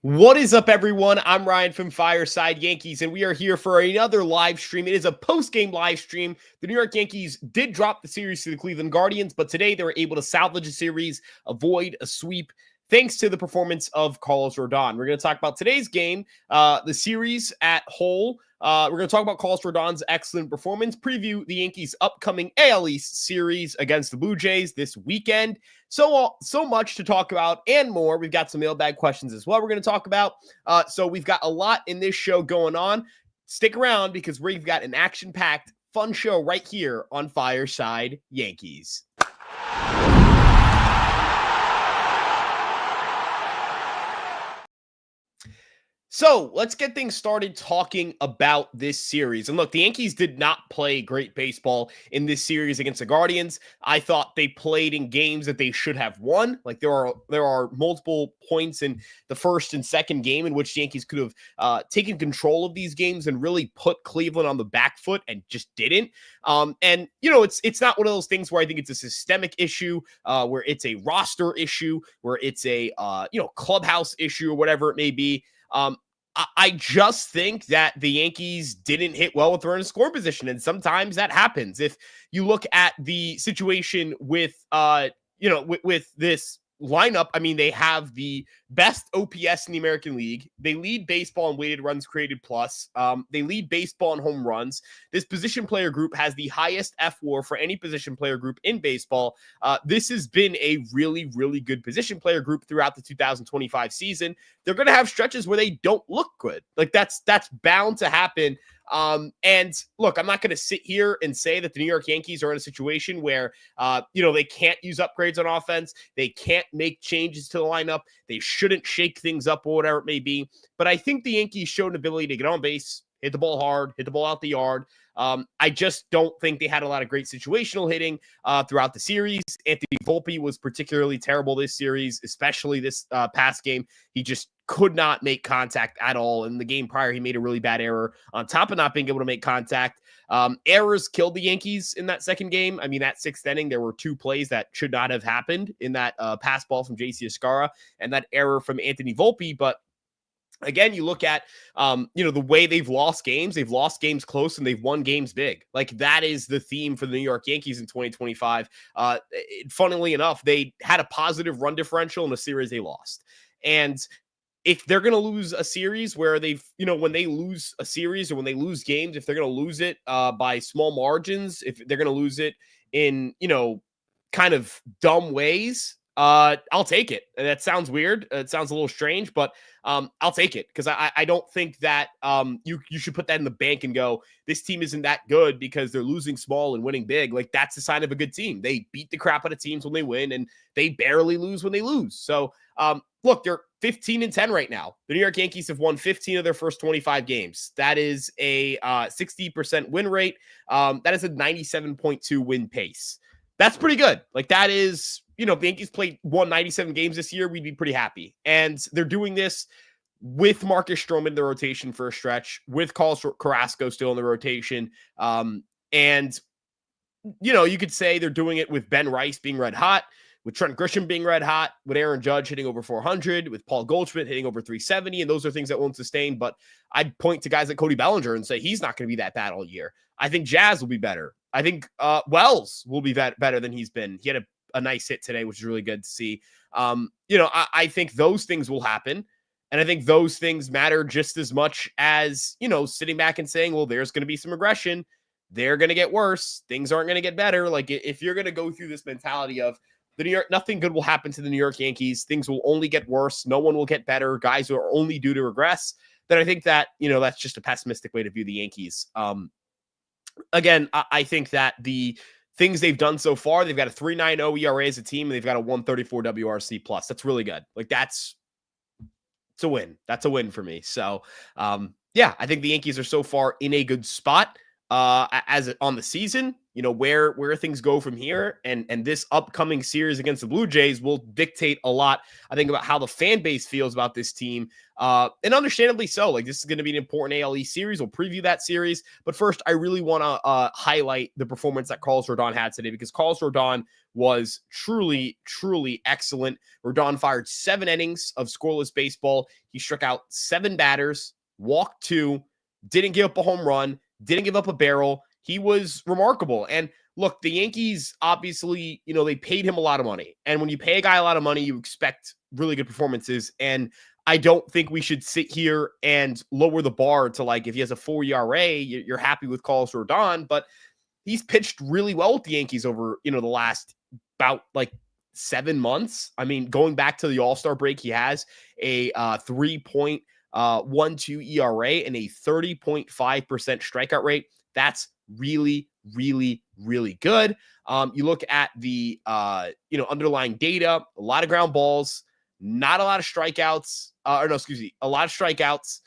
What is up, everyone? I'm Ryan from Fireside Yankees, and we are here for another live stream. It is a post-game live stream. The New York Yankees did drop the series to the Cleveland Guardians, but today they were able to salvage a series, avoid a sweep, thanks to the performance of Carlos Rodon. We're going to talk about today's game, the series at whole. We're going to talk about Carlos Rodon's excellent performance, preview the Yankees' upcoming AL East series against the Blue Jays this weekend. So much to talk about and more. We've got some mailbag questions as well we're going to talk about. So we've got a lot in this show going on. Stick around because we've got an action-packed, fun show right here on Fireside Yankees. So let's get things started talking about this series. And look, the Yankees did not play great baseball in this series against the Guardians. I thought they played in games that they should have won. Like there are multiple points in the first and second game in which the Yankees could have taken control of these games and really put Cleveland on the back foot and just didn't. And you know, it's not one of those things where I think it's a systemic issue, where it's a roster issue, where it's a clubhouse issue or whatever it may be. I just think that the Yankees didn't hit well with the runner in scoring position, and sometimes that happens. If you look at the situation with with this lineup, I mean, they have the best OPS in the American League. They lead baseball in weighted runs created plus. They lead baseball in home runs. This position player group has the highest FWAR for any position player group in baseball. This has been a really, really good position player group throughout the 2025 season. They're going to have stretches where they don't look good. Like that's bound to happen. And look, I'm not going to sit here and say that the New York Yankees are in a situation where, they can't use upgrades on offense. They can't make changes to the lineup. They shouldn't shake things up or whatever it may be. But I think the Yankees showed an ability to get on base, hit the ball hard, hit the ball out the yard. I just don't think they had a lot of great situational hitting throughout the series. Anthony Volpe was particularly terrible this series, especially this past game. He just could not make contact at all. In the game prior, he made a really bad error on top of not being able to make contact. Errors killed the Yankees in that second game. I mean, that sixth inning, there were two plays that should not have happened in that pass ball from JC Escara and that error from Anthony Volpe. But again, you look at, the way they've lost games close and they've won games big. Like that is the theme for the New York Yankees in 2025. Funnily enough, they had a positive run differential in a series they lost. And if they're going to lose a series where when they lose a series or when they lose games, if they're going to lose it by small margins, if they're going to lose it in, kind of dumb ways, I'll take it. And that sounds weird. It sounds a little strange, but I'll take it because I don't think that you should put that in the bank and go, this team isn't that good because they're losing small and winning big. Like that's a sign of a good team. They beat the crap out of teams when they win and they barely lose when they lose. So look, they're 15-10 right now. The New York Yankees have won 15 of their first 25 games. That is a 60% win rate. That is a 97.2 win pace. That's pretty good. Like that is, if the Yankees won 97 games this year, we'd be pretty happy. And they're doing this with Marcus Stroman in the rotation for a stretch, with Carlos Carrasco still in the rotation. And you could say they're doing it with Ben Rice being red hot, with Trent Grisham being red hot, with Aaron Judge hitting over 400, with Paul Goldschmidt hitting over 370, and those are things that won't sustain. But I'd point to guys like Cody Bellinger and say he's not going to be that bad all year. I think Jazz will be better. I think Wells will be better than he's been. He had a nice hit today, which is really good to see. I think those things will happen. And I think those things matter just as much as, sitting back and saying, well, there's going to be some regression. They're going to get worse. Things aren't going to get better. Like if you're going to go through this mentality of nothing good will happen to the New York Yankees. Things will only get worse. No one will get better. Guys who are only due to regress. Then I think that, that's just a pessimistic way to view the Yankees. Again, I think that the things they've done so far, they've got a 3.90 ERA as a team, and they've got a 134 WRC plus. That's really good. Like it's a win. That's a win for me. So, I think the Yankees are so far in a good spot. as on the season, where things go from here, and this upcoming series against the Blue Jays will dictate a lot, I think, about how the fan base feels about this team, and understandably so. Like, this is going to be an important ALE series. We'll preview that series, but first, I really want to highlight the performance that Carlos Rodon had today, because Carlos Rodon was truly, truly excellent. Rodon fired 7 innings of scoreless baseball. He struck out 7 batters, walked 2, didn't give up a home run, didn't give up a barrel. He was remarkable. And look, the Yankees, obviously, they paid him a lot of money. And when you pay a guy a lot of money, you expect really good performances. And I don't think we should sit here and lower the bar to, like, if he has a 4 ERA, you're happy with Carlos Rodon. But he's pitched really well with the Yankees over, the last about 7 months. I mean, going back to the All-Star break, he has a 3.12 ERA and a 30.5% strikeout rate. That's really, really, really good. You look at the underlying data, a lot of ground balls, not a lot of strikeouts, a lot of strikeouts,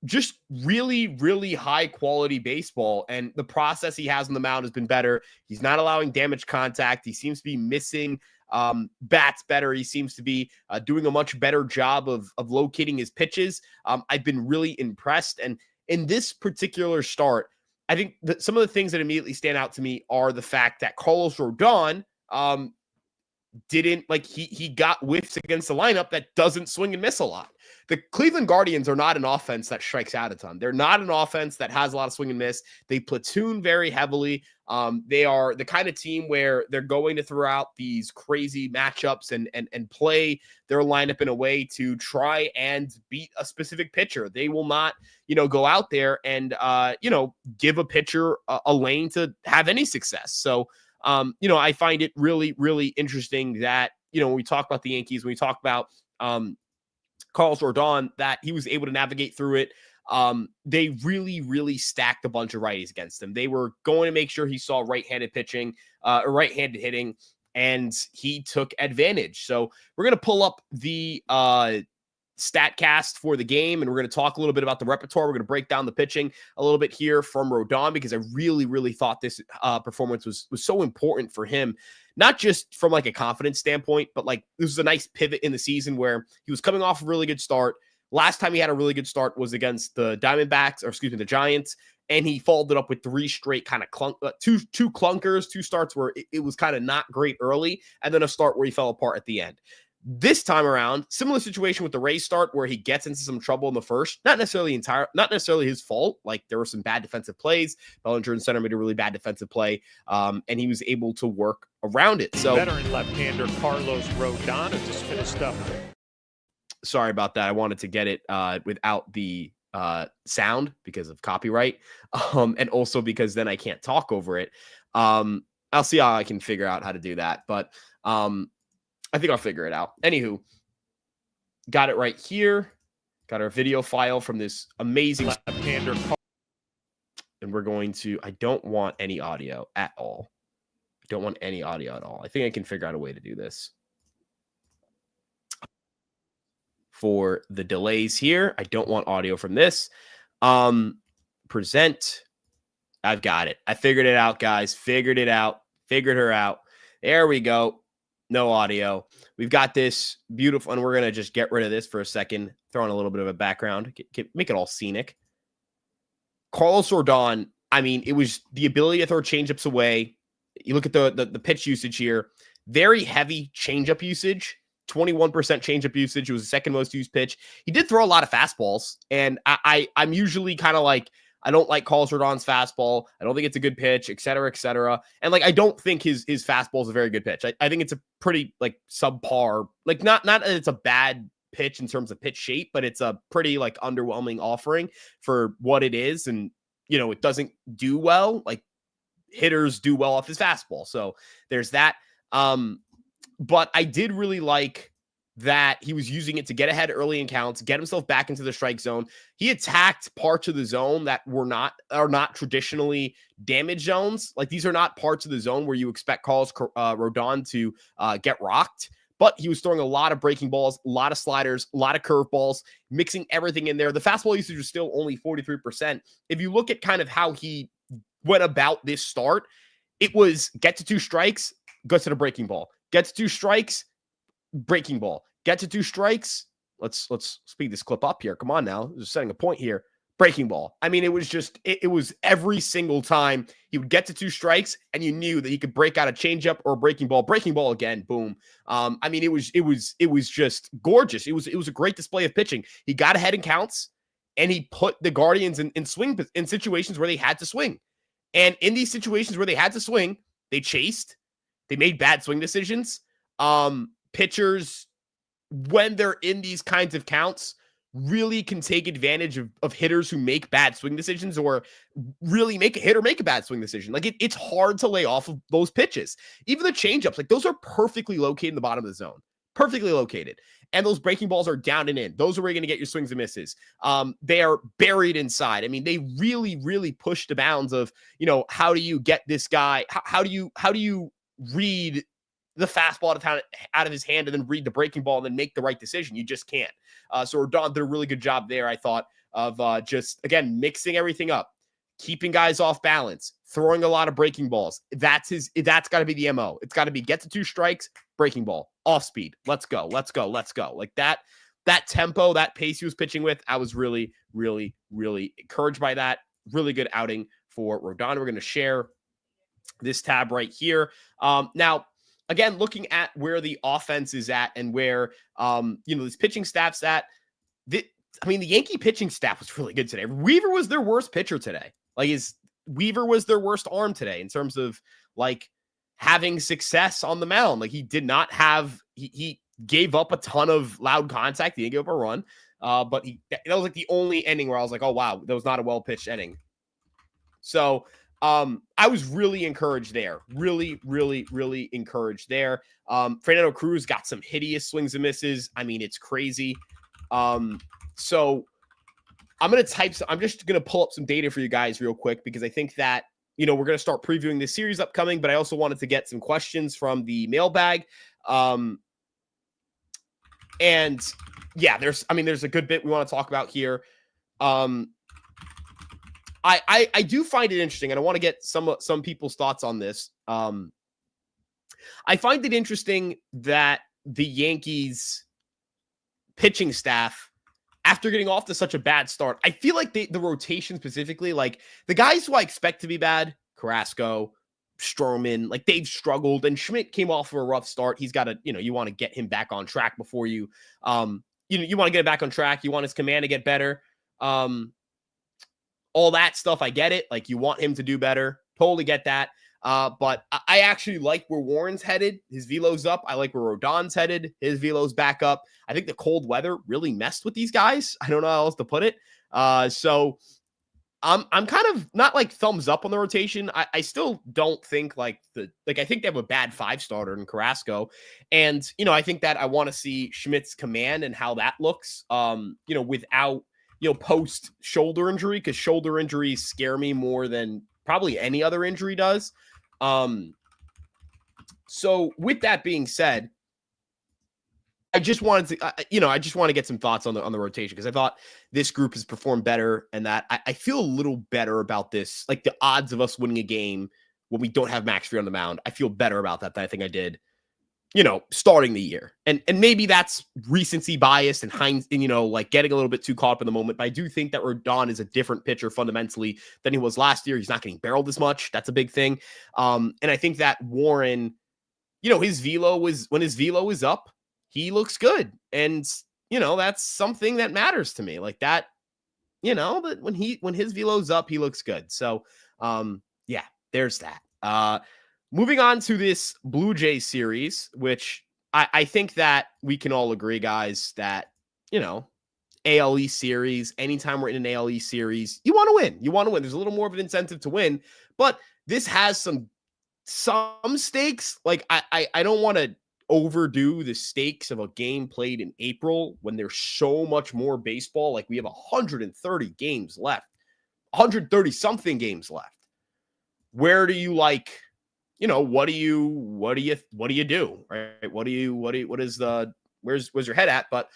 just really, really high quality baseball. And the process he has on the mound has been better. He's not allowing damage contact. He seems to be missing bats better. He seems to be doing a much better job of locating his pitches. I've been really impressed. And in this particular start, I think that some of the things that immediately stand out to me are the fact that Carlos Rodon didn't, he got whiffs against the lineup that doesn't swing and miss a lot. The Cleveland Guardians are not an offense that strikes out a ton. They're not an offense that has a lot of swing and miss. They platoon very heavily. They are the kind of team where they're going to throw out these crazy matchups and play their lineup in a way to try and beat a specific pitcher. They will not, go out there and, give a pitcher a lane to have any success. So, I find it really, really interesting that, when we talk about the Yankees, when we talk about Carlos Rodon, that he was able to navigate through it. They really, really stacked a bunch of righties against him. They were going to make sure he saw right-handed pitching, or right-handed hitting, and he took advantage. So we're going to pull up the StatCast for the game, and we're going to talk a little bit about the repertoire. We're going to break down the pitching a little bit here from Rodon, because I really, really thought this performance was so important for him, not just from a confidence standpoint, but this was a nice pivot in the season where he was coming off a really good start. Last time he had a really good start was against the the Giants, and he followed it up with 3 straight kind of two clunkers, 2 starts where it was kind of not great early, and then a start where he fell apart at the end. This time around, similar situation with the Rays start where he gets into some trouble in the first. Not necessarily his fault. There were some bad defensive plays. Bellinger and center made a really bad defensive play, and he was able to work around it. So, veteran left-hander Carlos Rodon has just finished up. Sorry about that. I wanted to get it without the sound because of copyright, and also because then I can't talk over it. I'll see how I can figure out how to do that, but I think I'll figure it out. Anywho, got it right here. Got our video file from this amazing left-hander. And we're going to, I don't want any audio at all. I think I can figure out a way to do this. For the delays here, I don't want audio from this. Present. I've got it. I figured it out, guys. Figured her out. There we go. No audio. We've got this beautiful, and we're going to just get rid of this for a second, throw in a little bit of a background, make it all scenic. Carlos Rodon, I mean, it was the ability to throw changeups away. You look at the pitch usage here, very heavy changeup usage, 21% changeup usage. It was the second most used pitch. He did throw a lot of fastballs, and I'm usually kind of I don't like Carlos Rodon's fastball. I don't think it's a good pitch, et cetera, et cetera. And I don't think his fastball is a very good pitch. I think it's a pretty subpar, not that it's a bad pitch in terms of pitch shape, but it's a pretty underwhelming offering for what it is. And, it doesn't do well. Hitters do well off his fastball. So there's that. But I did really like that he was using it to get ahead early in counts, get himself back into the strike zone. He attacked parts of the zone that are not traditionally damage zones. These are not parts of the zone where you expect Carlos Rodon to get rocked. But he was throwing a lot of breaking balls, a lot of sliders, a lot of curveballs, mixing everything in there. The fastball usage was still only 43%. If you look at kind of how he went about this start, it was get to 2 strikes, go to the breaking ball. Get to 2 strikes, breaking ball. Get to 2 strikes. Let's speed this clip up here. Come on now. Just setting a point here. Breaking ball. I mean, it was just, it was every single time he would get to 2 strikes and you knew that he could break out a changeup or a breaking ball again. Boom. I mean, it was just gorgeous. It was a great display of pitching. He got ahead in counts and he put the Guardians in situations where they had to swing. And in these situations where they had to swing, they chased, they made bad swing decisions. Pitchers, when they're in these kinds of counts, really can take advantage of hitters who make bad swing decisions or really make a hit or make a bad swing decision. Like it's hard to lay off of those pitches. Even the changeups, like those are perfectly located in the bottom of the zone, perfectly located. And those breaking balls are down and in. Those are where you're going to get your swings and misses. They are buried inside. I mean, they really, really push the bounds of, how do you get this guy? How do you read the fastball out of his hand and then read the breaking ball and then make the right decision? You just can't. So Rodon did a really good job there, I thought, of just, again, mixing everything up, keeping guys off balance, throwing a lot of breaking balls. That's got to be the MO. It's got to be get to 2 strikes, breaking ball, off speed. Let's go. Like that tempo, that pace he was pitching with, I was really, really, really encouraged by that. Really good outing for Rodon. We're going to share this tab right here. Now, again, looking at where the offense is at and where, this pitching staff's at, the Yankee pitching staff was really good today. Weaver was their worst pitcher today. Weaver was their worst arm today in terms of, having success on the mound. He did not have, he gave up a ton of loud contact. He didn't give up a run, but that was the only inning where I was like, oh, wow, that was not a well-pitched inning. So, I was really encouraged there. Really, really, really encouraged there. Fernando Cruz got some hideous swings and misses. I mean, it's crazy. So I'm just going to pull up some data for you guys real quick because I think that, we're going to start previewing this series upcoming, but I also wanted to get some questions from the mailbag. And yeah, there's a good bit we want to talk about here. I do find it interesting, and I want to get some people's thoughts on this. I find it interesting that the Yankees pitching staff, after getting off to such a bad start, I feel like the rotation specifically, the guys who I expect to be bad, Carrasco, Stroman, they've struggled, and Schmidt came off of a rough start. He's got to, you want to get him back on track before you want to get him back on track. You want his command to get better. All that stuff, I get it. You want him to do better. Totally get that. But I actually like where Warren's headed. His velo's up. I like where Rodon's headed. His velo's back up. I think the cold weather really messed with these guys. I don't know how else to put it. So I'm kind of not thumbs up on the rotation. I still don't think I think they have a bad 5-starter in Carrasco. And, I think that I want to see Schmidt's command and how that looks, without, post shoulder injury, because shoulder injuries scare me more than probably any other injury does. So with that being said, I just wanted to, get some thoughts on the rotation, because I thought this group has performed better, and that I feel a little better about this. The odds of us winning a game when we don't have Max Fried on the mound, I feel better about that than I think I did, starting the year. And maybe that's recency bias and getting a little bit too caught up in the moment. But I do think that Rodon is a different pitcher fundamentally than he was last year. He's not getting barreled as much. That's a big thing. And I think that Warren, when his velo is up, he looks good. And, that's something that matters to me. That when his velo's up, he looks good. So, yeah, there's that. Moving on to this Blue Jays series, which I think that we can all agree, guys, that, AL East series, anytime we're in an AL East series, you want to win. You want to win. There's a little more of an incentive to win, but this has some stakes. I don't want to overdo the stakes of a game played in April when there's so much more baseball. We have 130 games left, 130 something games left. Where do you what do you do? Right? Where's your head at? But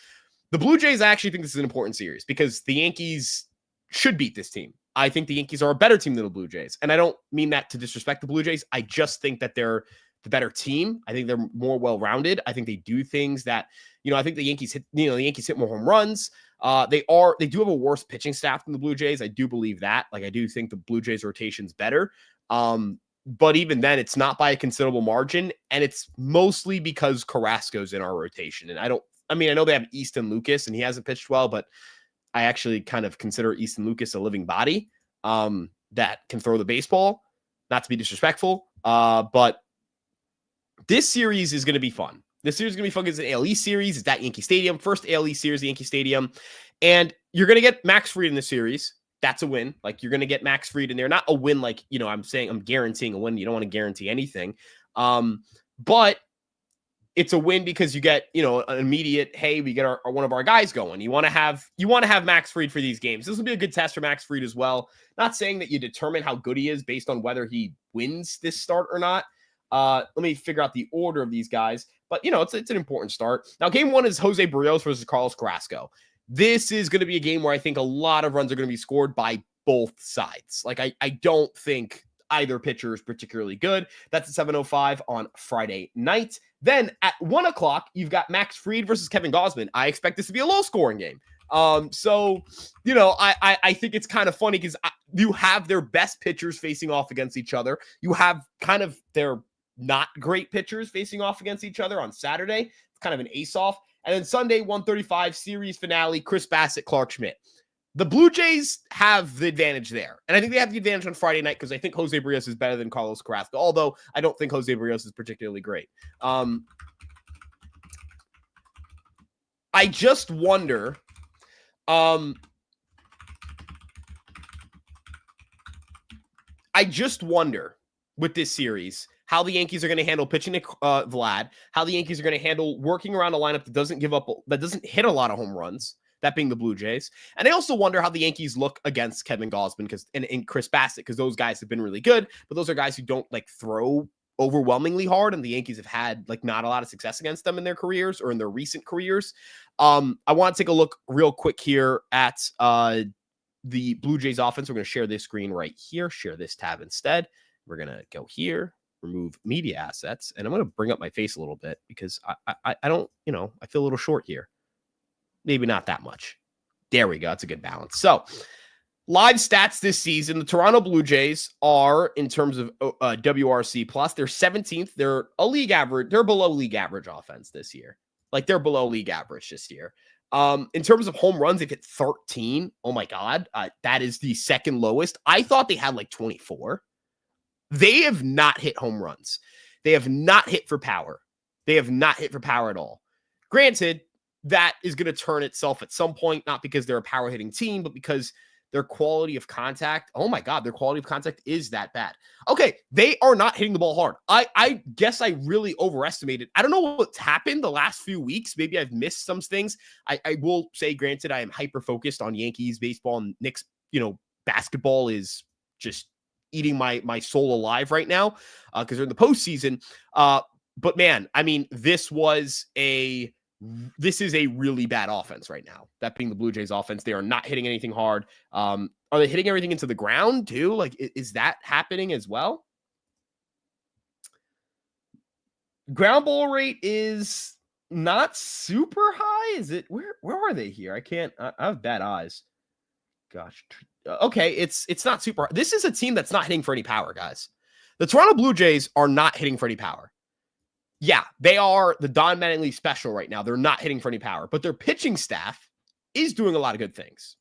the Blue Jays, I actually think this is an important series because the Yankees should beat this team. I think the Yankees are a better team than the Blue Jays. And I don't mean that to disrespect the Blue Jays. I just think that they're the better team. I think they're more well-rounded. I think they do things that, I think the Yankees hit more home runs. They do have a worse pitching staff than the Blue Jays. I do believe that. Like, I do think the Blue Jays rotation's better. But even then, it's not by a considerable margin. And it's mostly because Carrasco's in our rotation. And I know they have Easton Lucas and he hasn't pitched well, but I actually kind of consider Easton Lucas a living body that can throw the baseball, not to be disrespectful. But this series is going to be fun. This series is going to be fun because it's an AL East series. It's at Yankee Stadium. First AL East series at Yankee Stadium. And you're going to get Max Fried in the series. That's a win. Like, you're going to get Max Fried in there. Not a win like, I'm saying I'm guaranteeing a win. You don't want to guarantee anything. But it's a win because you get, an immediate, hey, we get one of our guys going. You want to have Max Fried for these games. This will be a good test for Max Fried as well. Not saying that you determine how good he is based on whether he wins this start or not. Let me figure out the order of these guys. But, it's an important start. Now, game one is Jose Barrios versus Carlos Carrasco. This is going to be a game where I think a lot of runs are going to be scored by both sides. Like, I don't think either pitcher is particularly good. That's at 7:05 on Friday night. Then at 1 o'clock, you've got Max Fried versus Kevin Gausman. I expect this to be a low-scoring game. So, I think it's kind of funny because you have their best pitchers facing off against each other. You have kind of their not great pitchers facing off against each other on Saturday. It's kind of an ace-off. And then Sunday, 1:35, series finale, Chris Bassett, Clark Schmidt. The Blue Jays have the advantage there. And I think they have the advantage on Friday night because I think Jose Barrios is better than Carlos Carrasco, although I don't think Jose Barrios is particularly great. I just wonder, with this series, how the Yankees are going to handle pitching to Vlad, how the Yankees are going to handle working around a lineup that doesn't hit a lot of home runs, that being the Blue Jays. And I also wonder how the Yankees look against Kevin Gausman and Chris Bassett, because those guys have been really good, but those are guys who don't throw overwhelmingly hard, and the Yankees have had not a lot of success against them in their careers or in their recent careers. I want to take a look real quick here at the Blue Jays offense. We're going to share this screen right here, share this tab instead. We're going to go here, remove media assets, and I'm going to bring up my face a little bit because I don't, I feel a little short here. Maybe not that much. There we go. That's a good balance. So live stats this season, the Toronto Blue Jays are, in terms of WRC plus, they're 17th. They're a league average. They're below league average offense this year. They're below league average this year. In terms of home runs, they've hit 13. Oh my God. That is the second lowest. I thought they had 24. They have not hit home runs. They have not hit for power. They have not hit for power at all. Granted, that is going to turn itself at some point, not because they're a power hitting team, but because their quality of contact, oh my God, their quality of contact is that bad. Okay, they are not hitting the ball hard. I guess I really overestimated. I don't know what's happened the last few weeks. Maybe I've missed some things. I will say, granted, I am hyper-focused on Yankees baseball, and Knicks, basketball is just eating my soul alive right now because they're in the postseason. But man, I mean, this is a really bad offense right now. That being the Blue Jays offense. They are not hitting anything hard. Are they hitting everything into the ground too? Is that happening as well? Ground ball rate is not super high. Is it? Where are they here? I have bad eyes. Gosh. Okay. It's not super. This is a team that's not hitting for any power, guys. The Toronto Blue Jays are not hitting for any power. Yeah, they are the Don Mattingly special right now. They're not hitting for any power, but their pitching staff is doing a lot of good things.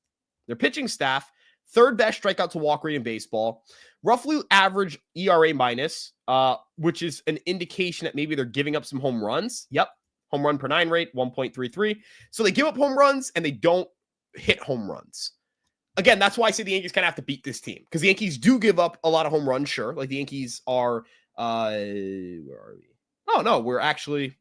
Their pitching staff, third best strikeout to walk rate in baseball, roughly average ERA minus, which is an indication that maybe they're giving up some home runs. Yep, home run per 9 rate, 1.33. So they give up home runs and they don't hit home runs. Again, that's why I say the Yankees kind of have to beat this team, because the Yankees do give up a lot of home runs, sure. The Yankees are, where are we? Oh, no, we're actually,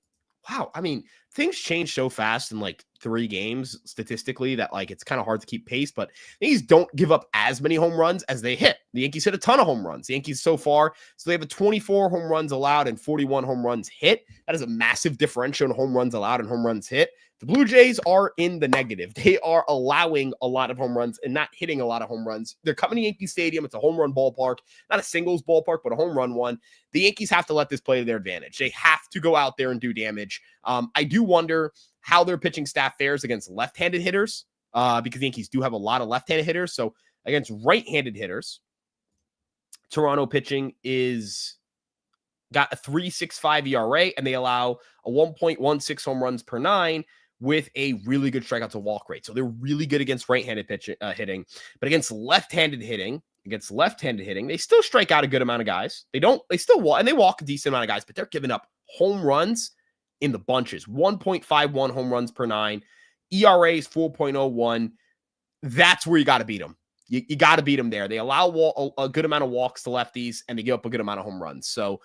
wow. I mean, things change so fast in 3 games statistically that like it's kind of hard to keep pace, but the Yankees don't give up as many home runs as they hit. The Yankees hit a ton of home runs. The Yankees so far, so they have a 24 home runs allowed and 41 home runs hit. That is a massive differential in home runs allowed and home runs hit. The Blue Jays are in the negative. They are allowing a lot of home runs and not hitting a lot of home runs. They're coming to Yankee Stadium. It's a home run ballpark, not a singles ballpark, but a home run one. The Yankees have to let this play to their advantage. They have to go out there and do damage. I do wonder how their pitching staff fares against left-handed hitters because the Yankees do have a lot of left-handed hitters. So against right-handed hitters, Toronto pitching is got a 3.65 ERA, and they allow a 1.16 home runs per 9 with a really good strikeout to walk rate. So they're really good against right-handed hitting, but against left-handed hitting, they still strike out a good amount of guys. They still walk, and they walk a decent amount of guys, but they're giving up home runs in the bunches. 1.51 home runs per 9. ERA is 4.01. That's where you got to beat them. You got to beat them there. They allow a good amount of walks to lefties, and they give up a good amount of home runs. So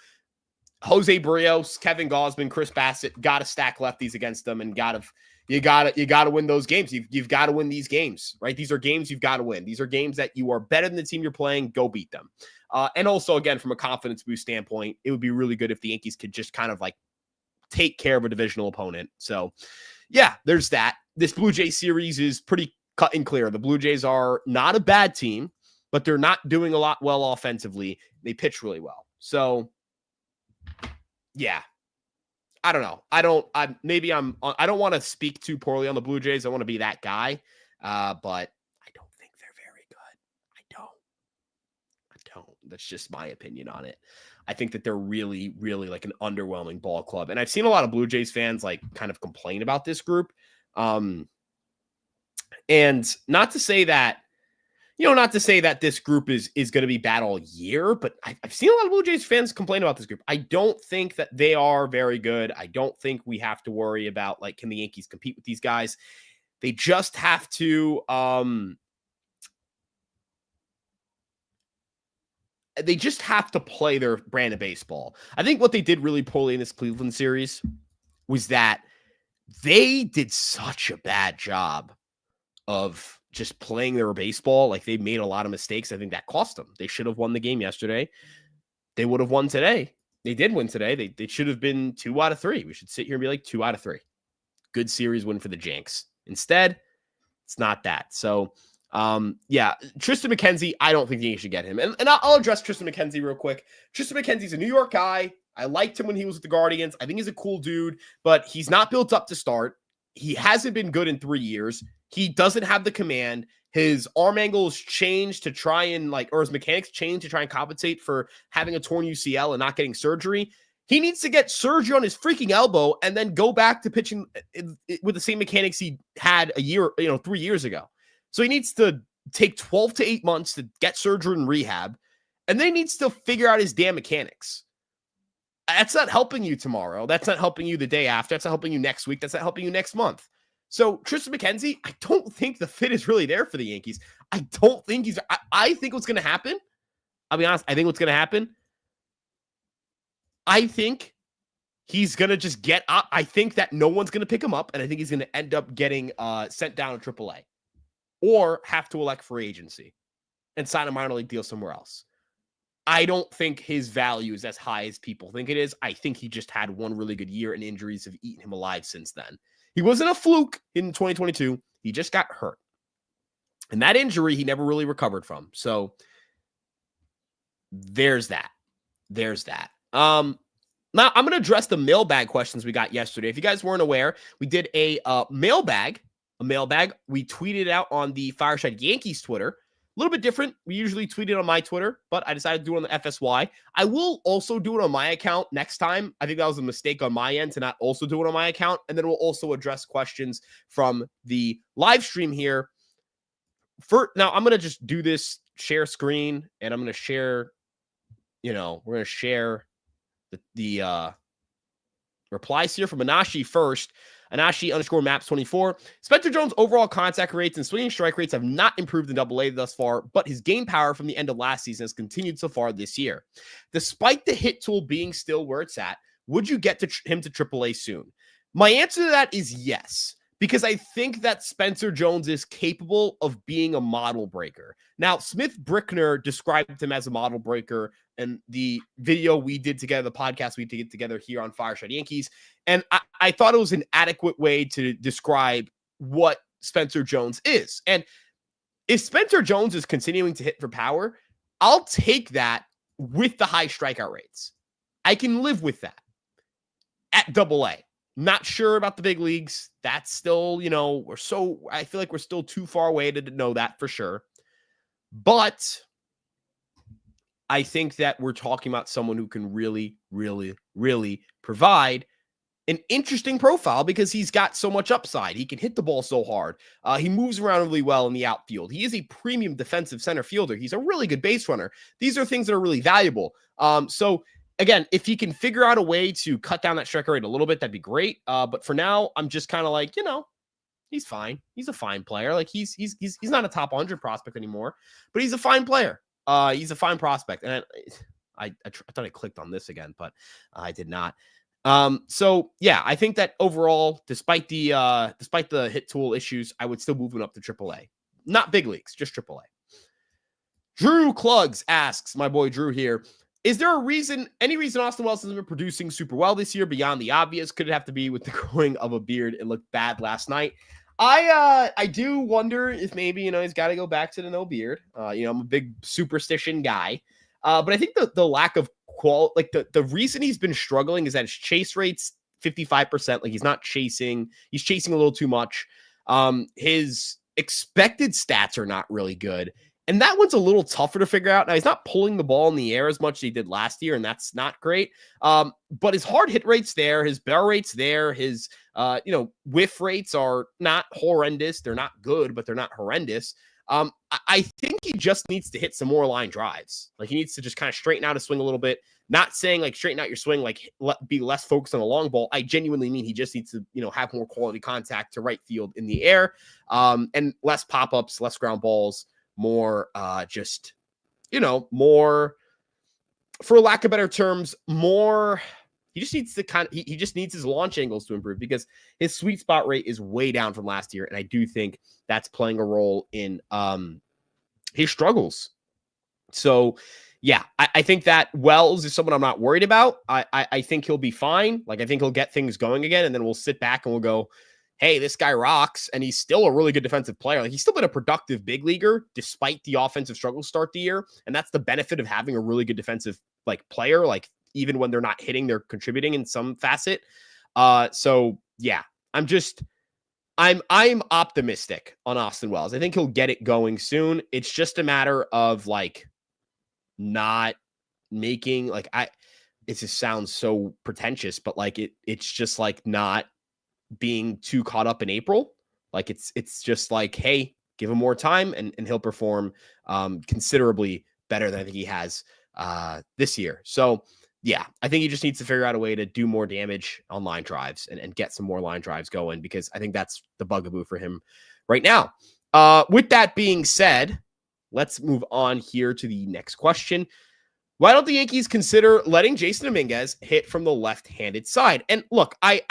Jose Barrios, Kevin Gausman, Chris Bassett got to stack lefties against them, and you got to win those games. You've got to win these games, right? These are games you've got to win. These are games that you are better than the team you're playing. Go beat them. And also, again, from a confidence boost standpoint, it would be really good if the Yankees could just kind of like take care of a divisional opponent. So, yeah, there's that. This Blue Jays series is pretty cut and clear. The Blue Jays are not a bad team, but they're not doing a lot well offensively. They pitch really well. So, yeah, I don't know. I don't want to speak too poorly on the Blue Jays. I want to be that guy, but I don't think they're very good. I don't. That's just my opinion on it. I think that they're really, really like an underwhelming ball club. And I've seen a lot of Blue Jays fans like kind of complain about this group. And not to say that this group is going to be bad all year, but I've seen a lot of Blue Jays fans complain about this group. I don't think that they are very good. I don't think we have to worry about like, can the Yankees compete with these guys? They just have to, play their brand of baseball. I think what they did really poorly in this Cleveland series was that they did such a bad job of just playing their baseball. Like they made a lot of mistakes. I think that cost them. They should have won the game yesterday. They would have won today. They did win today. They should have been 2 out of 3. We should sit here and be like 2 out of 3. Good series win for the Yanks. Instead, it's not that. So, yeah, Tristan McKenzie, I don't think you should get him. And I'll address Tristan McKenzie real quick. Tristan McKenzie's a New York guy. I liked him when he was with the Guardians. I think he's a cool dude, but he's not built up to start. He hasn't been good in 3 years. He doesn't have the command. His arm angles changed to try and or his mechanics changed to try and compensate for having a torn UCL and not getting surgery. He needs to get surgery on his freaking elbow and then go back to pitching with the same mechanics he had 3 years ago. So he needs to take 12 to 8 months to get surgery and rehab, and then he needs to figure out his damn mechanics. That's not helping you tomorrow. That's not helping you the day after. That's not helping you next week. That's not helping you next month. So Tristan McKenzie, I don't think the fit is really there for the Yankees. I don't think I think what's going to happen, I'll be honest, I think what's going to happen, I think he's going to just get up. I think that no one's going to pick him up, and I think he's going to end up getting sent down to AAA or have to elect free agency and sign a minor league deal somewhere else. I don't think his value is as high as people think it is. I think he just had one really good year, and injuries have eaten him alive since then. He wasn't a fluke in 2022. He just got hurt. And that injury he never really recovered from. So there's that. Now I'm going to address the mailbag questions we got yesterday. If you guys weren't aware, we did a mailbag. We tweeted out on the Fireside Yankees Twitter. A little bit different. We usually tweet it on my Twitter, but I decided to do it on the FSY. I will also do it on my account next time. I think that was a mistake on my end to not also do it on my account. And then we'll also address questions from the live stream here. Now, I'm going to just do this share screen, and I'm going to share, we're going to share the replies here from Anashi first. Anashi_maps24. Spencer Jones' overall contact rates and swinging strike rates have not improved in AA thus far, but his game power from the end of last season has continued so far this year. Despite the hit tool being still where it's at, would you get him to AAA soon? My answer to that is yes, because I think that Spencer Jones is capable of being a model breaker. Now, Smith Brickner described him as a model breaker in the video we did together, the podcast we did together here on Fireside Yankees. And I thought it was an adequate way to describe what Spencer Jones is. And if Spencer Jones is continuing to hit for power, I'll take that with the high strikeout rates. I can live with that at Double A. Not sure about the big leagues. That's still, I feel like we're still too far away to know that for sure. But I think that we're talking about someone who can really, really, really provide an interesting profile because he's got so much upside. He can hit the ball so hard. He moves around really well in the outfield. He is a premium defensive center fielder. He's a really good base runner. These are things that are really valuable. So again, if he can figure out a way to cut down that strike rate a little bit, that'd be great. But for now, I'm just kind of like, he's fine. He's a fine player. Like he's not a top 100 prospect anymore, but he's a fine player. He's a fine prospect. And I thought I clicked on this again, but I did not. So yeah, I think that overall, despite the hit tool issues, I would still move him up to AAA. Not big leagues, just AAA. Drew Clugs asks, my boy Drew here, is there any reason Austin Wells hasn't been producing super well this year beyond the obvious? Could it have to be with the growing of a beard? It looked bad last night. I do wonder if maybe, he's got to go back to the no beard. I'm a big superstition guy. But I think the lack of the reason he's been struggling is that his chase rate's 55%. Like he's chasing a little too much. His expected stats are not really good. And that one's a little tougher to figure out. Now, he's not pulling the ball in the air as much as he did last year, and that's not great. But his hard hit rate's there. His barrel rate's there. His, whiff rates are not horrendous. They're not good, but they're not horrendous. I think he just needs to hit some more line drives. Like he needs to just kind of straighten out his swing a little bit. Not saying like straighten out your swing, like be less focused on the long ball. I genuinely mean he just needs to, have more quality contact to right field in the air, and less pop-ups, less ground balls, more more, for lack of better terms, more. He just needs to he just needs his launch angles to improve because his sweet spot rate is way down from last year. And I do think that's playing a role in his struggles. So yeah, I think that Wells is someone I'm not worried about. I think he'll be fine. Like I think he'll get things going again. And then we'll sit back and we'll go, hey, this guy rocks. And he's still a really good defensive player. Like he's still been a productive big leaguer despite the offensive struggle start the year. And that's the benefit of having a really good defensive player. Like even when they're not hitting, they're contributing in some facet. So yeah, I'm optimistic on Austin Wells. I think he'll get it going soon. It's just a matter of not making it just sounds so pretentious, but it's just not being too caught up in April. Like it's just hey, give him more time and he'll perform considerably better than I think he has this year. So yeah, I think he just needs to figure out a way to do more damage on line drives and get some more line drives going, because I think that's the bugaboo for him right now. With that being said, let's move on here to the next question. Why don't the Yankees consider letting Jason Dominguez hit from the left-handed side? And look, I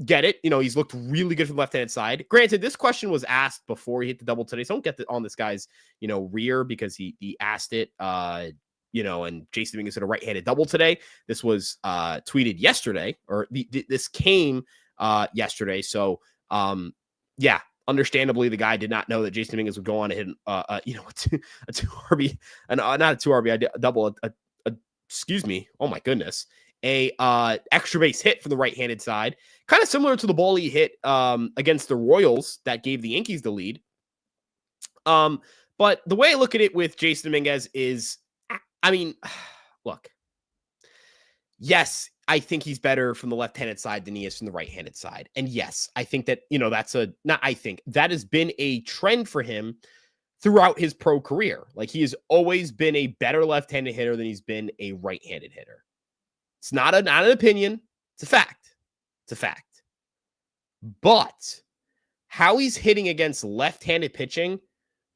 get it. He's looked really good from the left-handed side. Granted, this question was asked before he hit the double today, so don't get on this guy's, rear because he asked it, and Jason Dominguez hit a right-handed double today. This was tweeted yesterday, or this came yesterday. So, yeah, understandably, the guy did not know that Jason Dominguez would go on and hit, a 2 RBI, not a 2 RBI double, excuse me. Oh my goodness. A extra base hit from the right-handed side, kind of similar to the ball he hit against the Royals that gave the Yankees the lead. But the way I look at it with Jason Dominguez is, look, yes, I think he's better from the left-handed side than he is from the right-handed side. And yes, I think that, that has been a trend for him throughout his pro career. Like he has always been a better left-handed hitter than he's been a right-handed hitter. It's not an opinion. It's a fact. It's a fact. But how he's hitting against left-handed pitching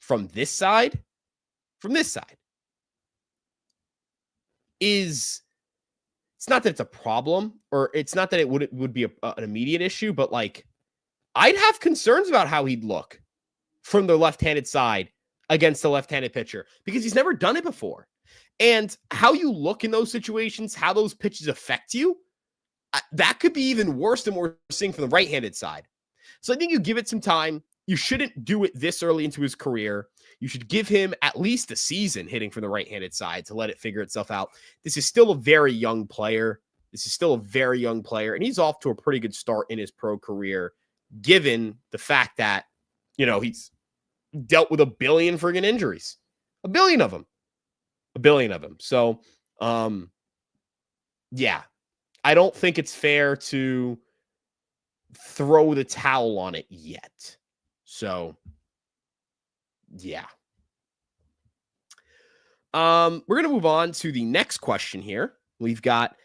from this side, it's not that it's a problem, or it's not that it would be an immediate issue, but I'd have concerns about how he'd look from the left-handed side against the left-handed pitcher because he's never done it before. And how you look in those situations, how those pitches affect you, that could be even worse than what we're seeing from the right-handed side. So I think you give it some time. You shouldn't do it this early into his career. You should give him at least a season hitting from the right-handed side to let it figure itself out. This is still a very young player. And he's off to a pretty good start in his pro career, given the fact that, he's dealt with 1 billion friggin' injuries. 1 billion of them. 1 billion of them. So, yeah, I don't think it's fair to throw the towel on it yet. So, yeah. We're going to move on to the next question here. We've got,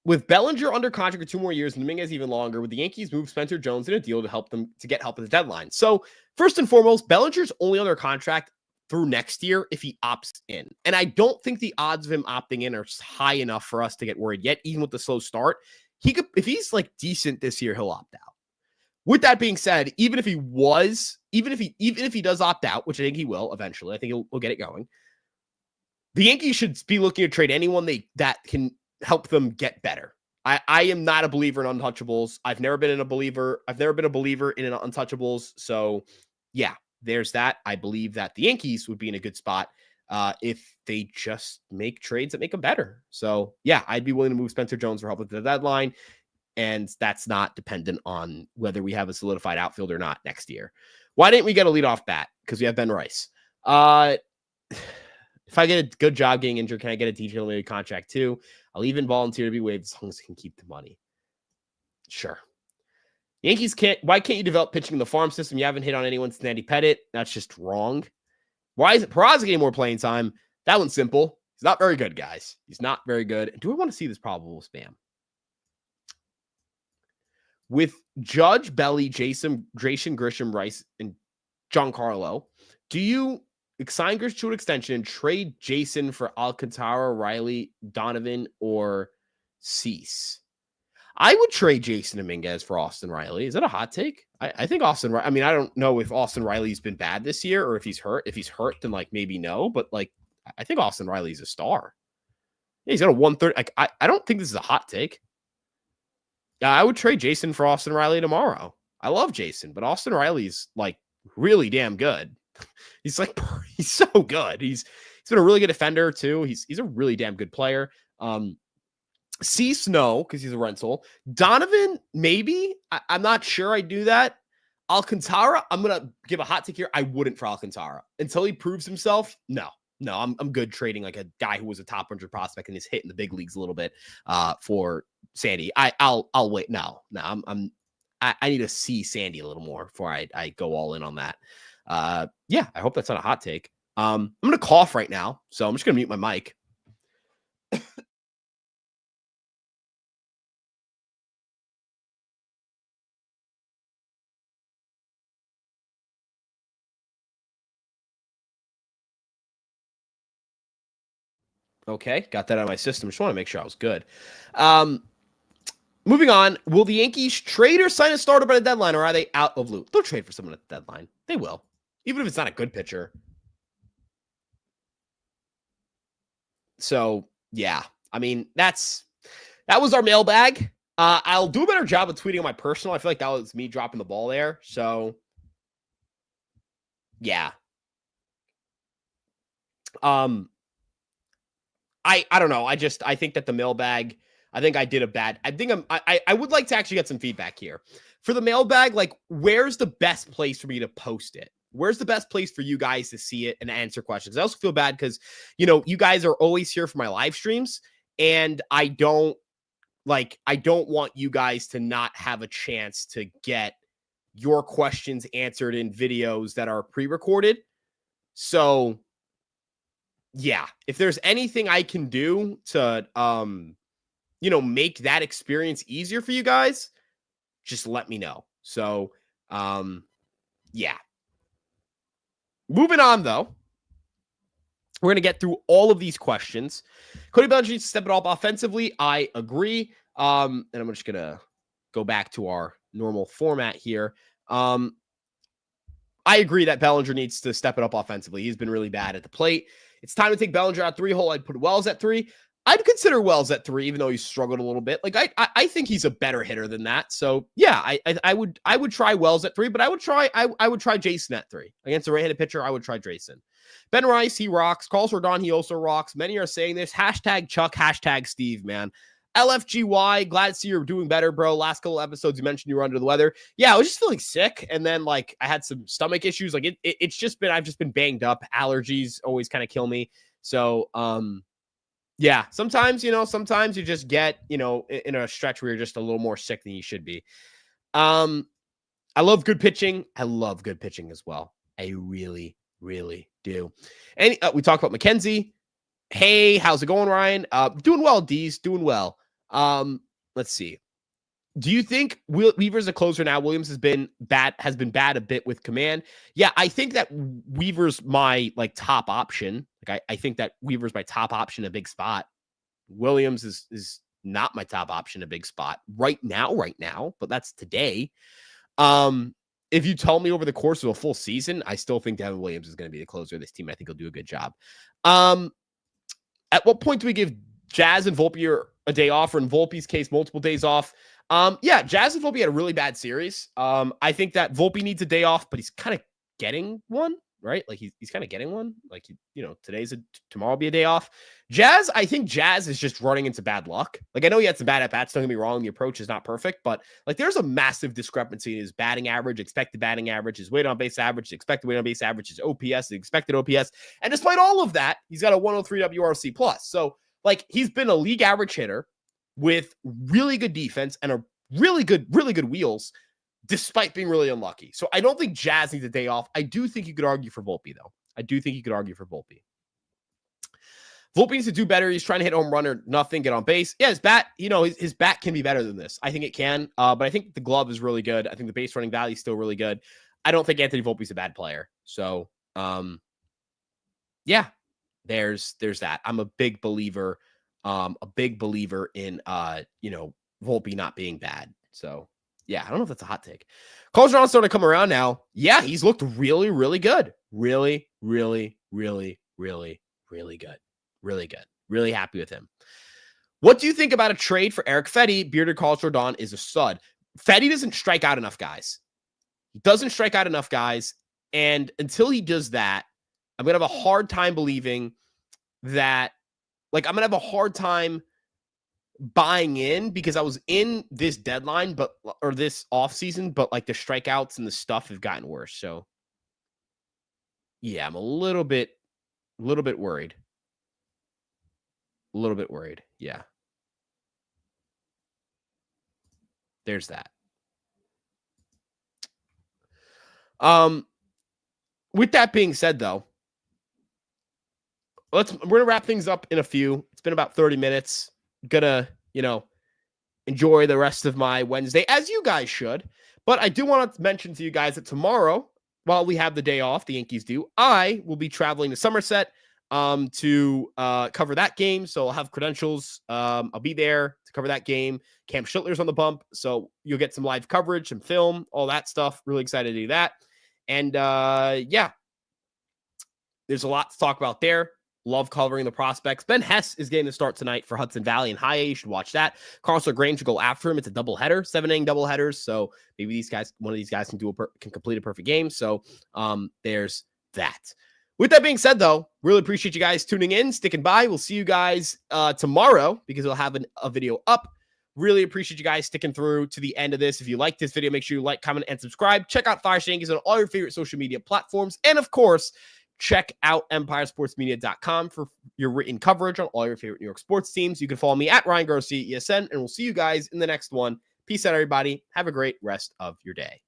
with Bellinger under contract for 2 more years and Dominguez even longer, would the Yankees move Spencer Jones in a deal to get help at the deadline? So, first and foremost, Bellinger's only under contract through next year if he opts in. And I don't think the odds of him opting in are high enough for us to get worried yet, even with the slow start. He could, if he's like decent this year, he'll opt out. With that being said, even if he does opt out, which I think he will eventually, I think he'll get it going. The Yankees should be looking to trade anyone that can help them get better. I am not a believer in untouchables. I've never been a believer in untouchables. So yeah, there's that. I believe that the Yankees would be in a good spot if they just make trades that make them better. So yeah, I'd be willing to move Spencer Jones for help at the deadline. And that's not dependent on whether we have a solidified outfield or not next year. Why didn't we get a leadoff bat? Because we have Ben Rice. If I get a good job getting injured, can I get a DJ limited contract too? I'll even volunteer to be waived as long as I can keep the money. Sure. Yankees why can't you develop pitching in the farm system? You haven't hit on anyone since Andy Pettit. That's just wrong. Why is it Peraza getting more playing time? That one's simple. He's not very good, guys. He's not very good. Do I want to see this probable spam? With Judge, Belly, Jason Grisham, Rice, and Giancarlo, do you sign Grisham to an extension and trade Jason for Alcantara, Riley, Donovan, or Cease? I would trade Jason Dominguez for Austin Riley. Is that a hot take? I think Austin. I mean, I don't know if Austin Riley's been bad this year or if he's hurt. If he's hurt, then maybe no. But I think Austin Riley's a star. Yeah, he's got a 130. I don't think this is a hot take. Yeah, I would trade Jason for Austin Riley tomorrow. I love Jason, but Austin Riley's really damn good. He's so good. He's been a really good defender too. He's a really damn good player. Cease, no, because he's a rental. Donovan, maybe. I'm not sure I'd do that. Alcantara, I'm gonna give a hot take here. I wouldn't for Alcantara until he proves himself. No, I'm good trading a guy who was a top 100 prospect and is hitting the big leagues a little bit for Sandy. I'll wait. No, I need to see Sandy a little more before I go all in on that. Yeah, I hope that's not a hot take. I'm gonna cough right now, so I'm just gonna mute my mic. Okay, got that out of my system. Just want to make sure I was good. Moving on, will the Yankees trade or sign a starter by the deadline, or are they out of loop? They'll trade for someone at the deadline. They will, even if it's not a good pitcher. So, yeah. I mean, that was our mailbag. I'll do a better job of tweeting on my personal. I feel like that was me dropping the ball there. So, yeah. I don't know. I think that the mailbag, I think I did a bad. I would like to actually get some feedback here for the mailbag. Where's the best place for me to post it? Where's the best place for you guys to see it and answer questions? I also feel bad because, you guys are always here for my live streams, and I don't want you guys to not have a chance to get your questions answered in videos that are pre-recorded. So, yeah, if there's anything I can do to, make that experience easier for you guys, just let me know. So, yeah. Moving on, though, we're going to get through all of these questions. Cody Bellinger needs to step it up offensively. I agree. And I'm just going to go back to our normal format here. I agree that Bellinger needs to step it up offensively. He's been really bad at the plate. It's time to take Bellinger out 3-hole. I'd put Wells at 3. I'd consider Wells at 3, even though he's struggled a little bit. Like I think he's a better hitter than that. So yeah, I would try Wells at 3, but I would try Jason at 3 against a right-handed pitcher. I would try Jason. Ben Rice, he rocks. Carlos Rodon, he also rocks. Many are saying this. Hashtag Chuck, hashtag Steve, man. LFGY, glad to see you're doing better, bro. Last couple episodes, you mentioned you were under the weather. Yeah, I was just feeling sick, and then like I had some stomach issues. Like it's just been, I've just been banged up. Allergies always kind of kill me. So yeah, sometimes you just get, in a stretch where you're just a little more sick than you should be. I love good pitching. I love good pitching as well. I really, really do. And we talked about McKenzie. Hey, how's it going, Ryan? Doing well, D's. Doing well. Let's see. Do you think Weaver's a closer now? Williams has been bad a bit with command. Yeah, I think that Weaver's my top option. Like I think that Weaver's my top option, a big spot. Williams is not my top option, a big spot right now, but that's today. If you tell me over the course of a full season, I still think Devin Williams is going to be the closer of this team. I think he'll do a good job. At what point do we give Jazz and Volpe a day off, or in Volpe's case, multiple days off? Yeah, Jazz and Volpe had a really bad series. I think that Volpe needs a day off, but he's kind of getting one, right? Like he's kind of getting one. Like, tomorrow will be a day off. Jazz, I think Jazz is just running into bad luck. Like, I know he had some bad at-bats, don't get me wrong. The approach is not perfect, but there's a massive discrepancy in his batting average, expected batting average, his weight on base average, expected weight on base average, his OPS, the expected OPS. And despite all of that, he's got a 103 WRC plus. So he's been a league average hitter with really good defense and a really good wheels, despite being really unlucky. So I don't think Jazz needs a day off. I do think you could argue for Volpe, though. Volpe needs to do better. He's trying to hit home run or nothing, get on base. Yeah, his bat, his bat can be better than this. I think it can, but I think the glove is really good. I think the base running value is still really good. I don't think Anthony Volpe's a bad player. So, yeah, there's that. I'm a big believer in, Volpe not being bad. So, yeah, I don't know if that's a hot take. Carlos Rodon's starting to come around now. Yeah, he's looked really, really good. Really, really, really, really, really good. Really good. Really happy with him. What do you think about a trade for Eric Fetty? Bearded Carlos Rodon is a stud. Fetty doesn't strike out enough guys. And until he does that, I'm going to have a hard time believing that, I'm going to have a hard time buying in, because I was in this deadline, or this offseason, but the strikeouts and the stuff have gotten worse. So yeah, I'm a little bit worried. Yeah. There's that. With that being said, though, we're going to wrap things up in a few. It's been about 30 minutes. Gonna, enjoy the rest of my Wednesday, as you guys should. But I do want to mention to you guys that tomorrow, while we have the day off, the Yankees do, I will be traveling to Somerset to cover that game. So I'll have credentials. I'll be there to cover that game. Cam Schindler's on the bump, so you'll get some live coverage, some film, all that stuff. Really excited to do that. And yeah, there's a lot to talk about there. Love covering the prospects. Ben Hess is getting the start tonight for Hudson Valley and High A. You should watch that. Carlos LaGrange should go after him. It's a doubleheader, 7-inning doubleheaders. So maybe one of these guys can complete a perfect game. So there's that. With that being said, though, really appreciate you guys tuning in, sticking by. We'll see you guys tomorrow, because we'll have a video up. Really appreciate you guys sticking through to the end of this. If you like this video, make sure you like, comment, and subscribe. Check out Fire Yankees on all your favorite social media platforms. And of course, check out empiresportsmedia.com for your written coverage on all your favorite New York sports teams. You can follow me at Ryan Garcia ESN, and we'll see you guys in the next one. Peace out, everybody. Have a great rest of your day.